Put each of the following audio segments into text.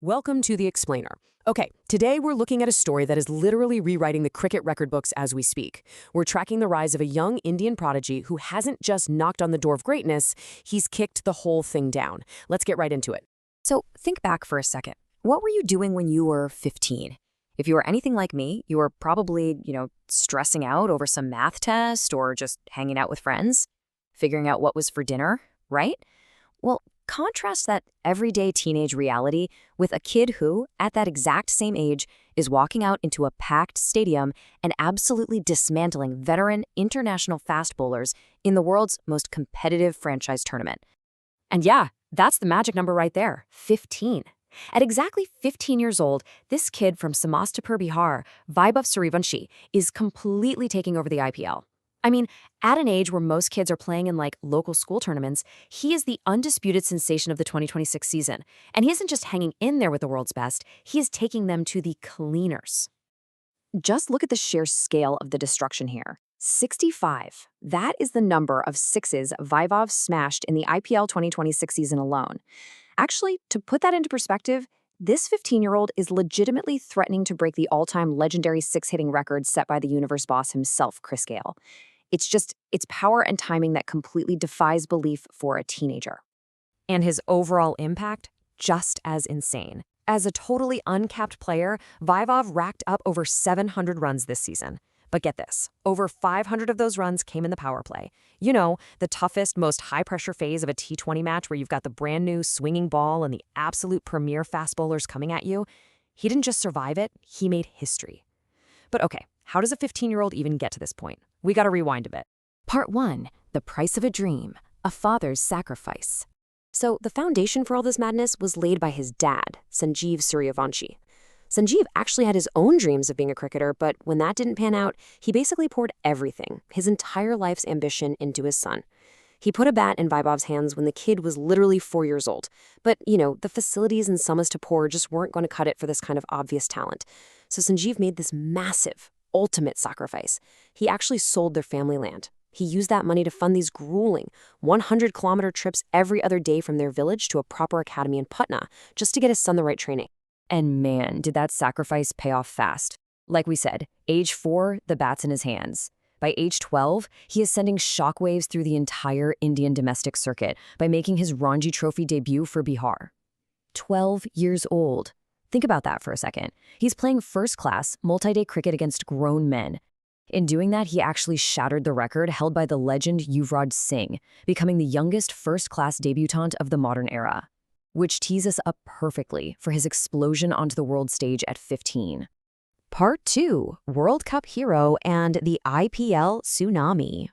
Welcome to The Explainer. Okay, today we're looking at a story that is literally rewriting the cricket record books as we speak. We're tracking the rise of a young Indian prodigy who hasn't just knocked on the door of greatness, he's kicked the whole thing down. Let's get right into it. So think back for a second. What were you doing when you were 15? If you were anything like me, you were probably, stressing out over some math test or just hanging out with friends, figuring out what was for dinner, right? Well, contrast that everyday teenage reality with a kid who, at that exact same age, is walking out into a packed stadium and absolutely dismantling veteran international fast bowlers in the world's most competitive franchise tournament. And yeah, that's the magic number right there, 15. At exactly 15 years old, this kid from Samastipur, Bihar, Vaibhav Suryavanshi, is completely taking over the IPL. I mean, at an age where most kids are playing in local school tournaments, he is the undisputed sensation of the 2026 season. And he isn't just hanging in there with the world's best, he is taking them to the cleaners. Just look at the sheer scale of the destruction here. 65. That is the number of sixes Vaibhav smashed in the IPL 2026 season alone. Actually, to put that into perspective, this 15-year-old is legitimately threatening to break the all-time legendary six-hitting record set by the universe boss himself, Chris Gale. It's power and timing that completely defies belief for a teenager. And his overall impact, just as insane. As a totally uncapped player, Vaibhav racked up over 700 runs this season. But get this, over 500 of those runs came in the power play. You know, the toughest, most high-pressure phase of a T20 match where you've got the brand-new swinging ball and the absolute premier fast bowlers coming at you. He didn't just survive it, he made history. But okay, how does a 15-year-old even get to this point? We gotta rewind a bit. Part 1. The Price of a Dream. A Father's Sacrifice. So the foundation for all this madness was laid by his dad, Sanjeev Suryavanshi. Sanjeev actually had his own dreams of being a cricketer, but when that didn't pan out, he basically poured everything, his entire life's ambition, into his son. He put a bat in Vaibhav's hands when the kid was literally 4 years old. But, the facilities and Samastipur just weren't going to cut it for this kind of obvious talent. So Sanjeev made this massive, ultimate sacrifice. He actually sold their family land. He used that money to fund these grueling 100-kilometer trips every other day from their village to a proper academy in Patna, just to get his son the right training. And man, did that sacrifice pay off fast. Like we said, age 4, the bat's in his hands. By age 12, he is sending shockwaves through the entire Indian domestic circuit by making his Ranji Trophy debut for Bihar. 12 years old. Think about that for a second. He's playing first-class, multi-day cricket against grown men. In doing that, he actually shattered the record held by the legend Yuvraj Singh, becoming the youngest first-class debutant of the modern era. Which tees us up perfectly for his explosion onto the world stage at 15. Part 2, World Cup Hero and the IPL Tsunami.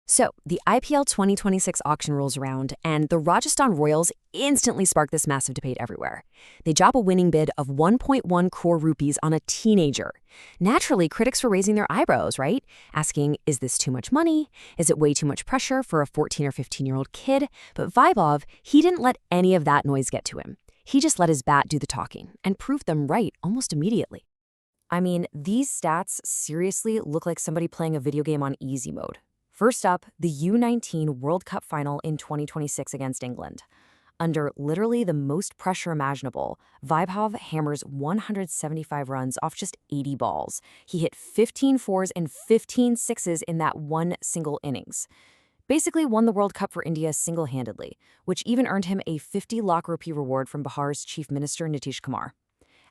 So, the IPL 2026 auction rolls around, and the Rajasthan Royals instantly spark this massive debate everywhere. They drop a winning bid of 1.1 crore rupees on a teenager. Naturally, critics were raising their eyebrows, right? Asking, is this too much money? Is it way too much pressure for a 14 or 15-year-old kid? But Vaibhav, he didn't let any of that noise get to him. He just let his bat do the talking and proved them right almost immediately. I mean, these stats seriously look like somebody playing a video game on easy mode. First up, the U19 World Cup final in 2026 against England. Under literally the most pressure imaginable, Vaibhav hammers 175 runs off just 80 balls. He hit 15 fours and 15 sixes in that one single innings. Basically won the World Cup for India single-handedly, which even earned him a 50 lakh rupee reward from Bihar's Chief Minister Nitish Kumar.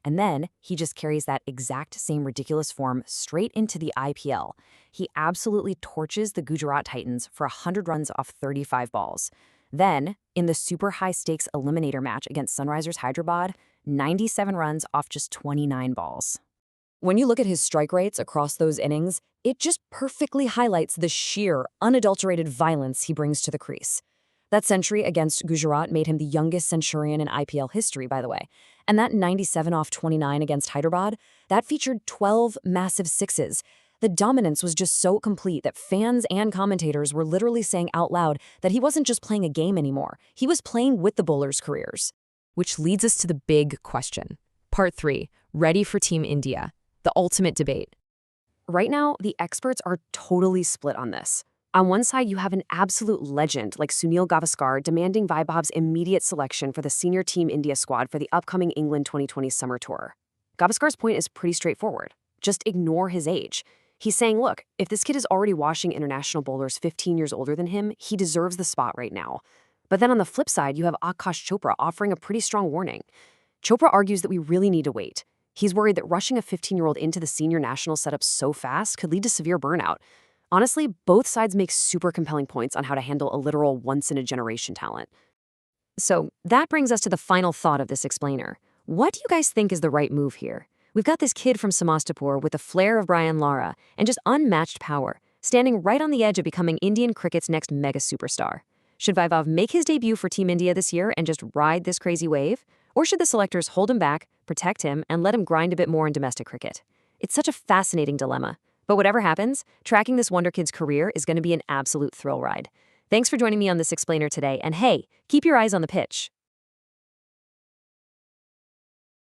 And then he just carries that exact same ridiculous form straight into the IPL. He absolutely torches the Gujarat Titans for 100 runs off 35 balls. Then, in the super high-stakes eliminator match against Sunrisers Hyderabad, 97 runs off just 29 balls. When you look at his strike rates across those innings, it just perfectly highlights the sheer, unadulterated violence he brings to the crease. That century against Gujarat made him the youngest centurion in IPL history, by the way. And that 97 off 29 against Hyderabad, that featured 12 massive sixes. The dominance was just so complete that fans and commentators were literally saying out loud that he wasn't just playing a game anymore. He was playing with the bowlers' careers. Which leads us to the big question. Part 3, ready for Team India, the ultimate debate. Right now, the experts are totally split on this. On one side, you have an absolute legend like Sunil Gavaskar demanding Vaibhav's immediate selection for the senior Team India squad for the upcoming England 2020 summer tour. Gavaskar's point is pretty straightforward. Just ignore his age. He's saying, look, if this kid is already washing international bowlers 15 years older than him, he deserves the spot right now. But then on the flip side, you have Akash Chopra offering a pretty strong warning. Chopra argues that we really need to wait. He's worried that rushing a 15-year-old into the senior national setup so fast could lead to severe burnout. Honestly, both sides make super compelling points on how to handle a literal once-in-a-generation talent. So that brings us to the final thought of this explainer. What do you guys think is the right move here? We've got this kid from Samastipur with the flair of Brian Lara and just unmatched power, standing right on the edge of becoming Indian cricket's next mega superstar. Should Vaibhav make his debut for Team India this year and just ride this crazy wave? Or should the selectors hold him back, protect him, and let him grind a bit more in domestic cricket? It's such a fascinating dilemma. But whatever happens, tracking this wonder kid's career is going to be an absolute thrill ride. Thanks for joining me on this explainer today, and hey, keep your eyes on the pitch.